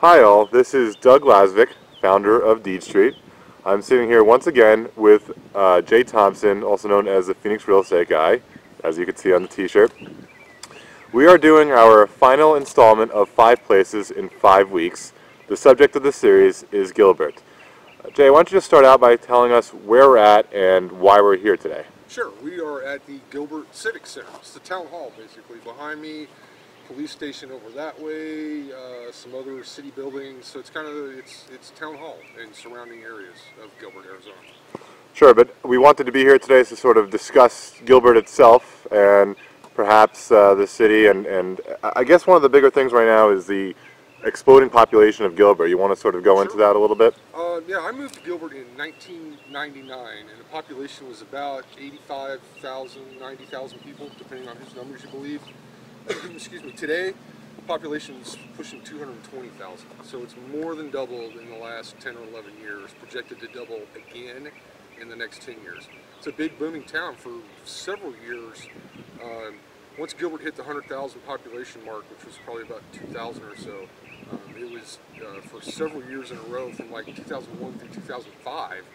Hi all, this is Doug Lasvik, founder of DeedStreet. I'm sitting here once again with Jay Thompson, also known as the Phoenix Real Estate Guy, as you can see on the t-shirt. We are doing our final installment of 5 Places in 5 weeks. The subject of the series is Gilbert. Jay, why don't you just start out by telling us where we're at and why we're here today? Sure, we are at the Gilbert Civic Center. It's the town hall, basically. Behind me, police station over that way, some other city buildings. So it's kind of it's town hall and surrounding areas of Gilbert, Arizona. Sure, but we wanted to be here today to sort of discuss Gilbert itself and perhaps the city, and I guess one of the bigger things right now is the exploding population of Gilbert. You want to sort of go into that a little bit? Yeah, I moved to Gilbert in 1999, and the population was about 85,000, 90,000 people, depending on whose numbers you believe. Excuse me. Today, the population is pushing 220,000, so it's more than doubled in the last 10 or 11 years, projected to double again in the next 10 years. It's a big booming town for several years. Once Gilbert hit the 100,000 population mark, which was probably about 2000 or so, it was for several years in a row, from like 2001 through 2005,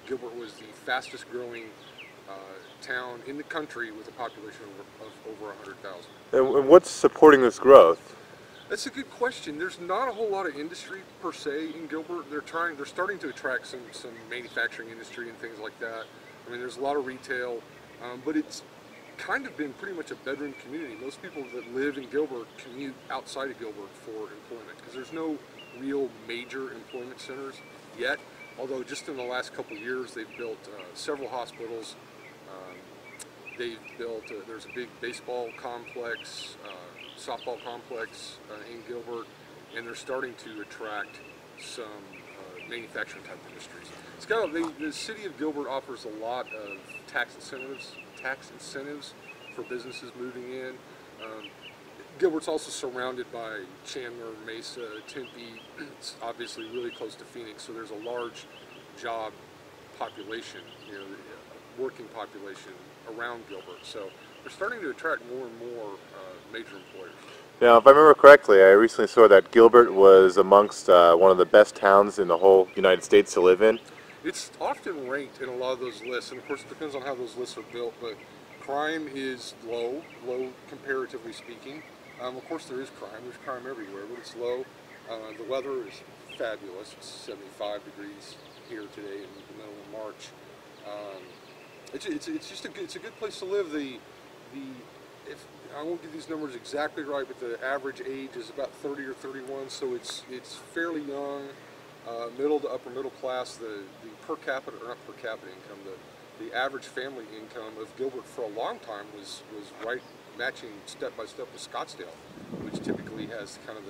Gilbert was the fastest growing town in the country with a population of over 100,000. And what's supporting this growth? That's a good question. There's not a whole lot of industry per se in Gilbert. They're starting to attract some manufacturing industry and things like that. I mean, there's a lot of retail, but it's kind of been pretty much a bedroom community. Most people that live in Gilbert commute outside of Gilbert for employment because there's no real major employment centers yet. Although just in the last couple of years, they've built several hospitals. They've built, there's a big baseball complex, softball complex in Gilbert, and they're starting to attract some manufacturing type industries. It's kind of, the city of Gilbert offers a lot of tax incentives for businesses moving in. Gilbert's also surrounded by Chandler, Mesa, Tempe. It's obviously really close to Phoenix, so there's a large job population, working population around Gilbert. So they're starting to attract more and more major employers. Now, if I remember correctly, I recently saw that Gilbert was amongst one of the best towns in the whole United States to live in. It's often ranked in a lot of those lists, and of course it depends on how those lists are built, but crime is low comparatively speaking. Of course there is crime, there's crime everywhere, but it's low. The weather is fabulous. It's 75 degrees here today in the middle of March. It's a good place to live. If I won't get these numbers exactly right, but the average age is about 30 or 31, so it's fairly young, middle to upper middle class. The per capita, or not per capita income, the average family income of Gilbert for a long time was right matching step by step with Scottsdale, which typically has kind of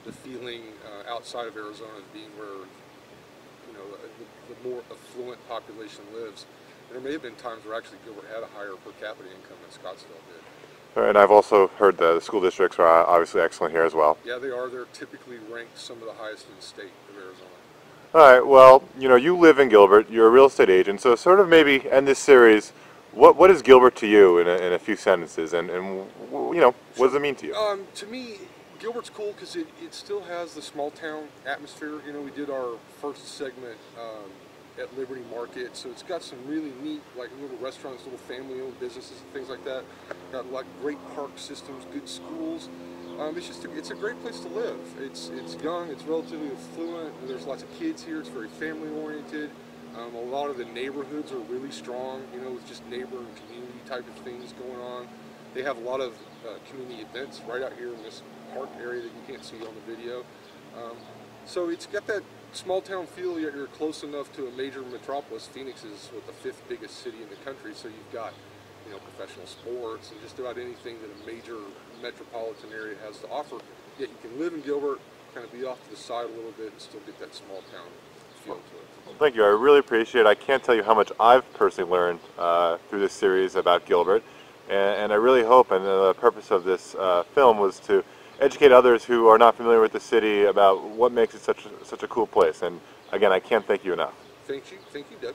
the feeling outside of Arizona as being where the more affluent population lives. There may have been times where actually Gilbert had a higher per capita income than Scottsdale did. And I've also heard the school districts are obviously excellent here as well. Yeah, they are. They're typically ranked some of the highest in the state of Arizona. All right, well, you live in Gilbert, you're a real estate agent, so sort of maybe end this series, what is Gilbert to you in a few sentences, and what does it mean to you? To me, Gilbert's cool because it still has the small town atmosphere. We did our first segment at Liberty Market, so it's got some really neat, like little restaurants, little family-owned businesses and things like that. Got like great park systems, good schools. It's a great place to live. It's young, it's relatively affluent, and there's lots of kids here. It's very family-oriented. A lot of the neighborhoods are really strong, with just neighbor and community type of things going on. They have a lot of community events right out here in this park area that you can't see on the video. So it's got that small town feel, yet you're close enough to a major metropolis. Phoenix is the 5th biggest city in the country, so you've got professional sports and just about anything that a major metropolitan area has to offer. Yet you can live in Gilbert, kind of be off to the side a little bit and still get that small town feel to it. Well, thank you. I really appreciate it. I can't tell you how much I've personally learned through this series about Gilbert, and I really hope, and the purpose of this film was to educate others who are not familiar with the city about what makes it such a cool place. And again, I can't thank you enough. Thank you, Doug.